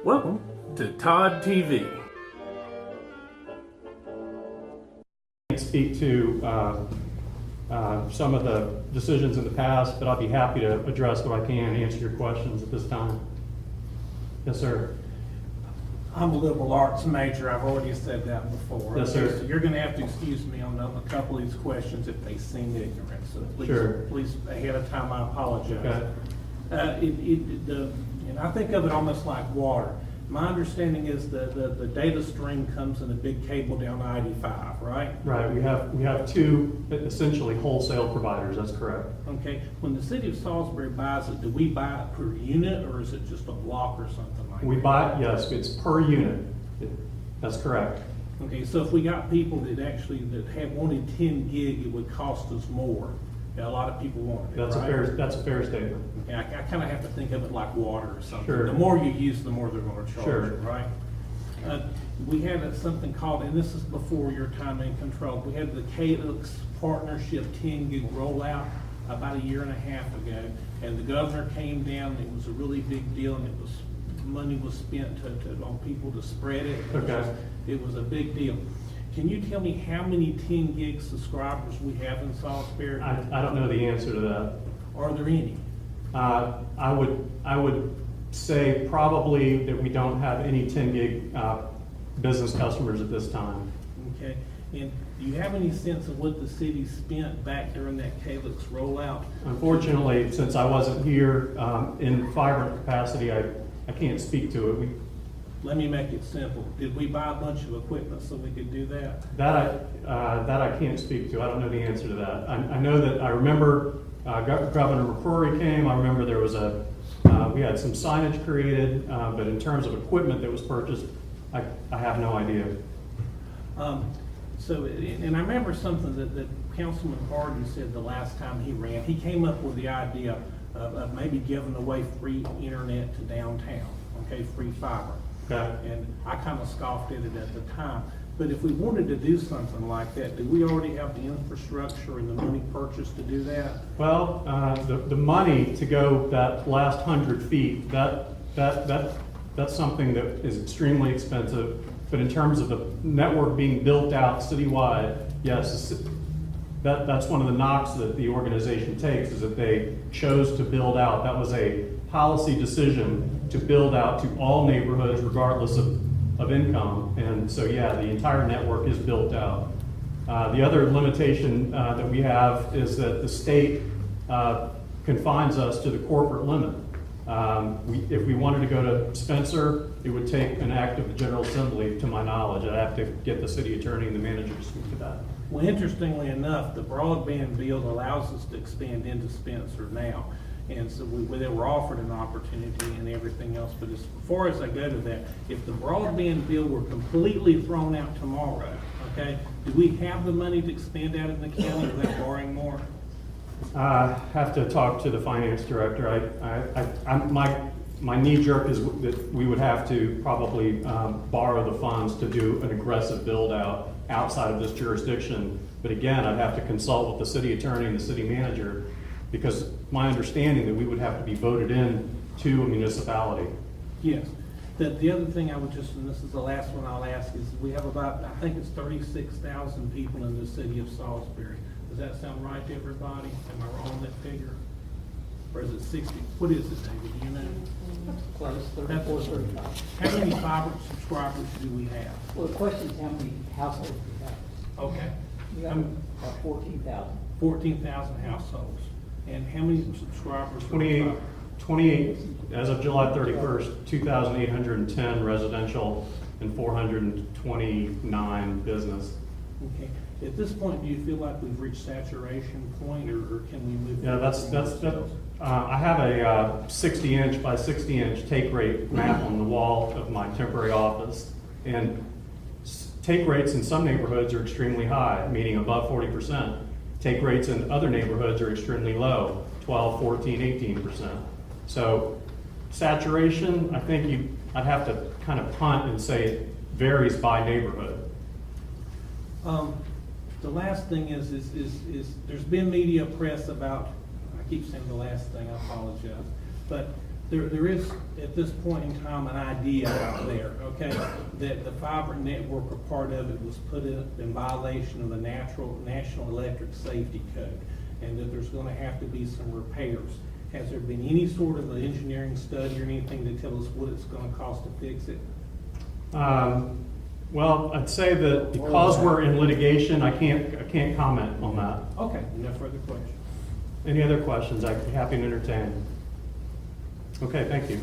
Welcome to Todd TV. I can't speak to some of the decisions in the past, but I'll be happy to address what I can, answer your questions at this time. Yes, sir. I'm a liberal arts major. I've already said that before. Yes, sir. So you're going to have to excuse me on a couple of these questions if they seem ignorant. So please, Sure. please ahead of time, I apologize. Okay. And I think of it almost like water. My understanding is the data stream comes in a big cable down I-85, right? Right. We have two essentially wholesale providers. That's correct. Okay. When the city of Salisbury buys it, do we buy it per unit or is it just a block or something like that? We buy, yes, it's per unit. That's correct. Okay, so if we got people that wanted 10 gig, it would cost us more. Yeah, a lot of people wanted it, That's right? a fair statement. Okay, I kind of have to think of it like water or something. Sure. The more you use, the more they're going to charge Sure. you, right? We had something called, and this is before your time in control, we had the Calyx Partnership 10 gig rollout about a year and a half ago, and the governor came down, it was a really big deal, and money was spent on people to spread it. Okay. It was a big deal. Can you tell me how many 10 gig subscribers we have in Salisbury? I don't know the answer to that. Are there any? I would say probably that we don't have any 10 gig business customers at this time. Okay, and do you have any sense of what the city spent back during that Calyx rollout? Unfortunately, since I wasn't here in Fibrant capacity, I can't speak to it. Let me make it simple. Did we buy a bunch of equipment so we could do that? That I can't speak to. I don't know the answer to that. I know that I remember Governor McCrory came. I remember there was we had some signage created, but in terms of equipment that was purchased, I have no idea. And I remember something that Councilman Hardy said the last time he ran. He came up with the idea of maybe giving away free internet to downtown, okay, free fiber. Okay. And I kind of scoffed at it at the time. But if we wanted to do something like that, do we already have the infrastructure and the money purchased to do that? Well, the money to go that last 100 feet, that's something that is extremely expensive. But in terms of the network being built out citywide, yes, that's one of the knocks that the organization takes, is that they chose to build out. That was a policy decision to build out to all neighborhoods regardless of income. And so, yeah, the entire network is built out. The other limitation that we have is that the state confines us to the corporate limit. If we wanted to go to Spencer, it would take an act of the General Assembly, to my knowledge. I'd have to get the city attorney and the manager to speak to that. Well, interestingly enough, the broadband bill allows us to expand into Spencer now. And so they were offered an opportunity and everything else. But as far as I go to that, if the broadband bill were completely thrown out tomorrow, okay, do we have the money to expand out in the county without borrowing more? I have to talk to the finance director. My knee jerk is that we would have to probably borrow the funds to do an aggressive build out outside of this jurisdiction. But again, I'd have to consult with the city attorney and the city manager, because my understanding that we would have to be voted in to a municipality. Yes. The other thing I would just, and this is the last one I'll ask, is we have about, I think it's 36,000 people in the city of Salisbury. Does that sound right to everybody? Am I wrong on that figure? Or is it 60? What is it, David? Do you know? Close, 34, 35. How many fiber subscribers do we have? Well, the question is how many households we have. Okay. We have about 14,000. 14,000 households. And how many subscribers? 28, as of July 31st, 2,810 residential and 429 business. Okay. At this point, do you feel like we've reached saturation point, or can we move? Yeah, I have a 60-inch by 60-inch take rate map on the wall of my temporary office, and take rates in some neighborhoods are extremely high, meaning above 40%. Take rates in other neighborhoods are extremely low, 12, 14, 18%. So saturation, I think I'd have to kind of punt and say it varies by neighborhood. The last thing is there's been media press about, I keep saying the last thing, I apologize, but There is, at this point in time, an idea out there, okay, that the Fibrant network, or part of it, was put in violation of the National Electric Safety Code, and that there's gonna have to be some repairs. Has there been any sort of an engineering study or anything to tell us what it's gonna cost to fix it? Well, I'd say that because we're in litigation, I can't comment on that. Okay, no further questions. Any other questions? I'd be happy to entertain. Okay, thank you.